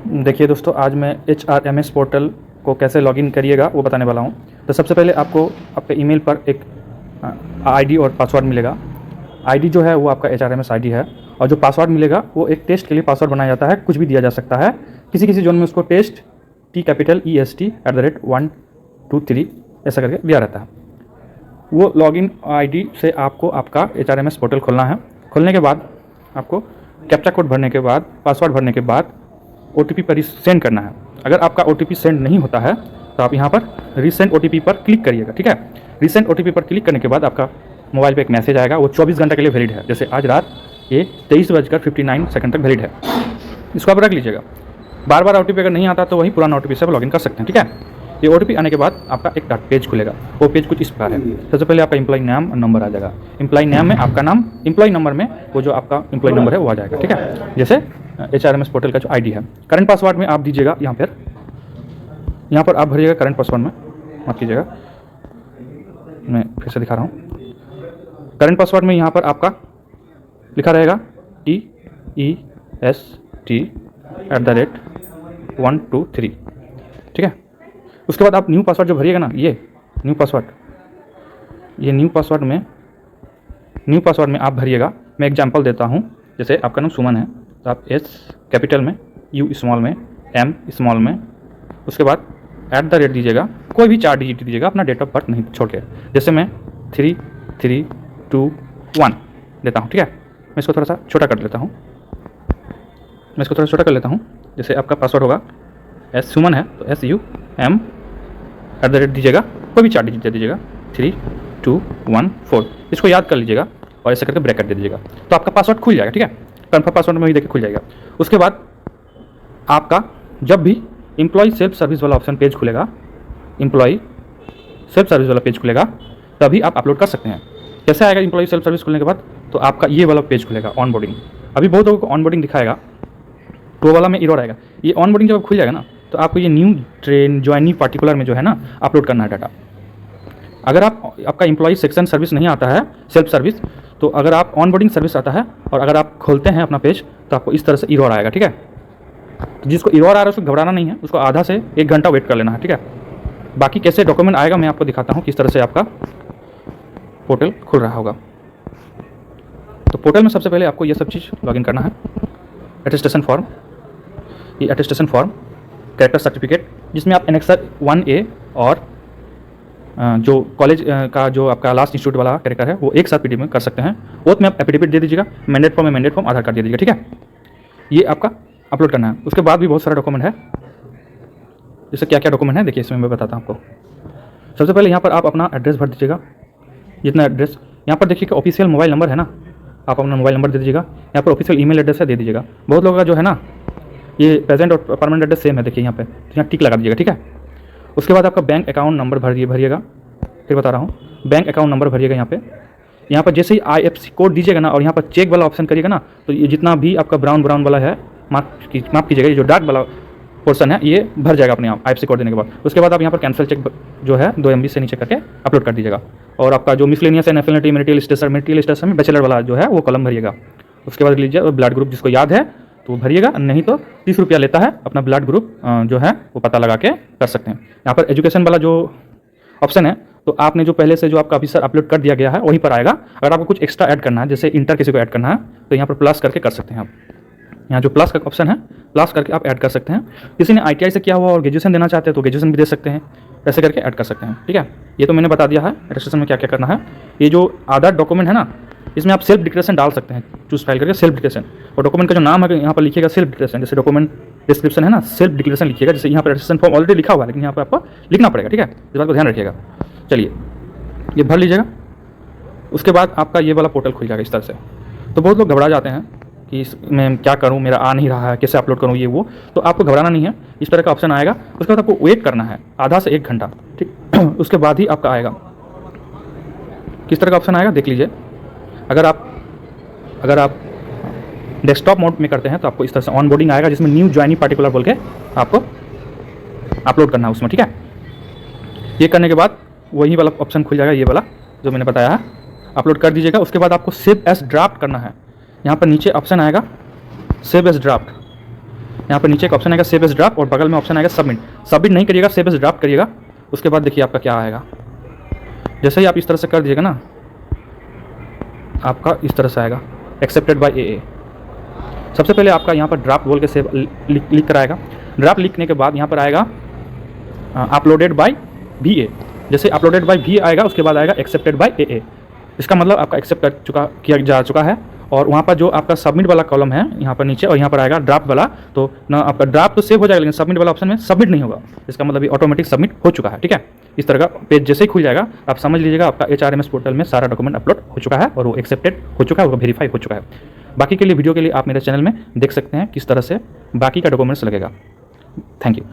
देखिए दोस्तों, आज मैं HRMS पोर्टल को कैसे लॉगिन करिएगा वो बताने वाला हूँ। तो सबसे पहले आपको आपके ईमेल पर एक आईडी और पासवर्ड मिलेगा। आईडी जो है वो आपका HRMS आईडी है, और जो पासवर्ड मिलेगा वो एक टेस्ट के लिए पासवर्ड बनाया जाता है। कुछ भी दिया जा सकता है, किसी किसी जोन में उसको टेस्ट TEST@123 ऐसा करके दिया रहता है। वो लॉगिन आईडी से आपको आपका HRMS पोर्टल खोलना है। खोलने के बाद आपको कैप्चा कोड भरने के बाद, पासवर्ड भरने के बाद OTP पर सेंड करना है। अगर आपका OTP सेंड नहीं होता है तो आप यहाँ पर रीसेंड OTP पर क्लिक करिएगा, ठीक है। रीसेंड OTP पर क्लिक करने के बाद आपका मोबाइल पे एक मैसेज आएगा। वो 24 घंटे के लिए वैलिड है, जैसे आज रात ये 23:59 तक वैलिड है। इसको आप रख लीजिएगा। बार बार OTP अगर नहीं आता तो वही पुराना OTP से आप लॉगिन कर सकते हैं, ठीक है। ये OTP आने के बाद आपका एक पेज खुलेगा। वो पेज कुछ इस प्रकार है। सबसे पहले आपका एम्प्लॉय नाम और नंबर आ जाएगा। एम्प्लॉय नाम में आपका नाम, एम्प्लॉय नंबर में वो जो आपका एम्प्लॉय नंबर है वो आ जाएगा, ठीक है। जैसे HRMS पोर्टल का जो आईडी है। करंट पासवर्ड में आप दीजिएगा, यहाँ पर आप भरिएगा करंट पासवर्ड में, माफ कीजिएगा, मैं फिर से दिखा रहा हूँ। करंट पासवर्ड में यहाँ पर आपका लिखा रहेगा TEST@123, ठीक है। उसके बाद आप न्यू पासवर्ड जो भरिएगा ना, ये न्यू पासवर्ड में आप भरिएगा। मैं एग्जांपल देता हूँ। जैसे आपका नाम सुमन है तो आप S कैपिटल में, U स्मॉल में, M स्मॉल में, उसके बाद @ दीजिएगा। कोई भी 4 डिजिट दीजिएगा, अपना डेट ऑफ बर्थ नहीं छोड़ के। जैसे मैं 3321 देता हूँ, ठीक है। मैं इसको थोड़ा सा छोटा कर लेता हूँ। जैसे आपका पासवर्ड होगा S सुमन है तो SUM @ दीजिएगा। कोई भी 4 डिजिट दे दीजिएगा, 3214। इसको याद कर लीजिएगा और ऐसे करके ब्रैकेट दे दीजिएगा, तो आपका पासवर्ड खुल जाएगा, ठीक है। कन्फर्म पासवर्ड में भी देखिए खुल जाएगा। उसके बाद आपका जब भी एम्प्लॉय सेल्फ सर्विस वाला पेज खुलेगा, तभी आप अपलोड कर सकते हैं। कैसे आएगा एम्प्लॉय सेल्फ सर्विस खुलने के बाद? तो आपका ये वाला पेज खुलेगा, ऑनबोर्डिंग। अभी बहुत लोगों को ऑनबोर्डिंग दिखाएगा तो वाला में एरर आएगा। ये ऑनबोर्डिंग जब खुल जाएगा ना, तो आपको ये न्यू ट्रेन ज्वाइनी पार्टिकुलर में जो है ना अपलोड करना है डाटा। अगर आपका एम्प्लॉय सेक्शन सर्विस नहीं आता है, सेल्फ सर्विस, तो अगर आप ऑनबोर्डिंग सर्विस आता है और अगर आप खोलते हैं अपना पेज तो आपको इस तरह से एरर आएगा, ठीक है। तो जिसको एरर आ रहा है उसको घबराना नहीं है, उसको आधा से 1 घंटा वेट कर लेना है, ठीक है। बाकी कैसे डॉक्यूमेंट आएगा मैं आपको दिखाता हूँ, किस तरह से आपका पोर्टल खुल रहा होगा। तो पोर्टल में सबसे पहले आपको ये सब चीज़ लॉगिन करना है। अटेस्टेशन फॉर्म, ये अटेस्टेशन फॉर्म, कैरेक्टर सर्टिफिकेट, जिसमें आप एनेक्सर 1A और जो कॉलेज का जो आपका लास्ट इंस्टीट्यूट वाला कैरेक्टर है वो एक साथ PDF में कर सकते हैं। ओथ में आप एफिडेविट दे दीजिएगा। मैंडेट फॉर्म में मैंडेट फॉर्म, आधार कार्ड दे दीजिएगा, ठीक है। ये आपका अपलोड करना है। उसके बाद भी बहुत सारा डॉक्यूमेंट है। जैसे क्या क्या डॉक्यूमेंट है देखिए, इसमें मैं बताता हूँ आपको। सबसे पहले यहाँ पर आप अपना एड्रेस भर दीजिएगा, जितना एड्रेस यहाँ पर देखिए ऑफिशियल मोबाइल नंबर है ना, आप अपना मोबाइल नंबर दे दीजिएगा। यहाँ पर ऑफिशियल ईमेल एड्रेस है, दे दीजिएगा। बहुत लोगों का जो है ना ये प्रेजेंट और परमानेंट एड्रेस सेम है, देखिए यहाँ पे, तो यहाँ टिक लगा दीजिएगा, ठीक है। उसके बाद आपका बैंक अकाउंट नंबर भरिएगा। फिर बता रहा हूँ, बैंक अकाउंट नंबर भरिएगा यहाँ पर जैसे ही IFSC कोड दीजिएगा ना और यहाँ पर चेक वाला ऑप्शन करिएगा ना, तो ये जितना भी आपका ब्राउन वाला है, माफ कीजिएगा, ये जो डार्क वाला पोर्सन है ये भर जाएगा अपने आप IFSC कोड देने के बाद। उसके बाद आप यहाँ पर कैंसिल चेक जो है 2 MB से नीचे करके अपलोड कर दीजिएगा। और आपका जो मिसलेनियस है, नेशनलिटी, मेरिटल स्टेटस में बैचलर वाला जो है वो कॉलम भरिएगा। उसके बाद लीजिए ब्लड ग्रुप, जिसको याद है तो भरिएगा, नहीं तो 30 रुपया लेता है अपना ब्लड ग्रुप जो है वो पता लगा के कर सकते हैं। यहाँ पर एजुकेशन वाला जो ऑप्शन है, तो आपने जो पहले से जो आपका ऑफिसर अपलोड कर दिया गया है वहीं पर आएगा। अगर आपको कुछ एक्स्ट्रा ऐड करना है, जैसे इंटर किसी को ऐड करना है, तो यहाँ पर प्लस करके कर सकते हैं आप। यहाँ जो प्लस का ऑप्शन है, प्लस करके आप ऐड कर सकते हैं। किसी ने ITI से किया हुआ और ग्रेजुएशन देना चाहते हैं तो ग्रेजुएशन भी दे सकते हैं, ऐसे करके ऐड कर सकते हैं, ठीक है। ये तो मैंने बता दिया है रजिस्ट्रेशन में क्या क्या करना है। ये जो आधार डॉक्यूमेंट है ना, इसमें आप सेल्फ डिक्लेरेशन डाल सकते हैं, चूज फाइल करके सेल्फ डिक्लेरेशन। और डॉक्यूमेंट का जो नाम है यहाँ पर लिखिएगा सेल्फ डिक्लेरेशन। जैसे डॉक्यूमेंट डिस्क्रिप्शन है ना, सेल्फ डिक्लेरेशन लिखिएगा। जैसे यहाँ पर रजिस्ट्रेशन फॉर्म ऑलरेडी लिखा हुआ है, लेकिन यहाँ पर आपको लिखना पड़ेगा, ठीक है। इस बात को ध्यान रखिएगा। चलिए ये भर लीजिएगा। उसके बाद आपका ये वाला पोर्टल खुल जाएगा इस तरह से। तो बहुत लोग घबरा जाते हैं कि मैं क्या करूं, मेरा आ नहीं रहा है, कैसे अपलोड करूं, ये वो। तो आपको घबराना नहीं है, इस तरह का ऑप्शन आएगा। उसके बाद आपको वेट करना है आधा से 1 घंटा, ठीक। उसके बाद ही आपका आएगा। किस तरह का ऑप्शन आएगा देख लीजिए। अगर आप डेस्कटॉप मोड में करते हैं तो आपको इस तरह से ऑनबोर्डिंग आएगा, जिसमें न्यू ज्वाइनी पार्टिकुलर बोल के आपको अपलोड करना है उसमें, ठीक है। ये करने के बाद वही वाला ऑप्शन खुल जाएगा, ये वाला जो मैंने बताया है, अपलोड कर दीजिएगा। उसके बाद आपको सेव एज ड्राफ्ट करना है। यहाँ पर नीचे ऑप्शन आएगा सेव एज ड्राफ्ट। यहाँ पर नीचे एक ऑप्शन आएगा सेव एज ड्राफ्ट और बगल में ऑप्शन आएगा सबमिट। सबमिट नहीं करिएगा, सेव एज ड्राफ्ट करिएगा। उसके बाद देखिए आपका क्या आएगा। जैसे ही आप इस तरह से कर दीजिएगा ना, आपका इस तरह से आएगा एक्सेप्टेड बाय AA। सबसे पहले आपका यहाँ पर ड्राफ्ट बोल के सेव लिख कर आएगा। ड्राफ्ट लिखने के बाद यहाँ पर आएगा अपलोडेड बाय VA। जैसे अपलोडेड बाय VA आएगा, उसके बाद आएगा एक्सेप्टेड बाय AA। इसका मतलब आपका एक्सेप्ट किया जा चुका है। और वहाँ पर जो आपका सबमिट वाला कॉलम है यहाँ पर नीचे, और यहाँ पर आएगा ड्राफ्ट वाला, तो ना आपका ड्राफ्ट तो सेव हो जाएगा, लेकिन सबमिट वाला ऑप्शन में सबमिट नहीं होगा। इसका मतलब ये ऑटोमेटिक सबमिट हो चुका है। ठीक है, इस तरह का पेज जैसे ही खुल जाएगा आप समझ लीजिएगा आपका HRMS पोर्टल में सारा डॉक्यूमेंट अपलोड हो चुका है और वो एक्सेप्टेड हो चुका है, वो वेरीफाई हो चुका है। बाकी के लिए वीडियो के लिए आप मेरे चैनल में देख सकते हैं किस तरह से बाकी का डॉक्यूमेंट्स लगेगा। Thank you.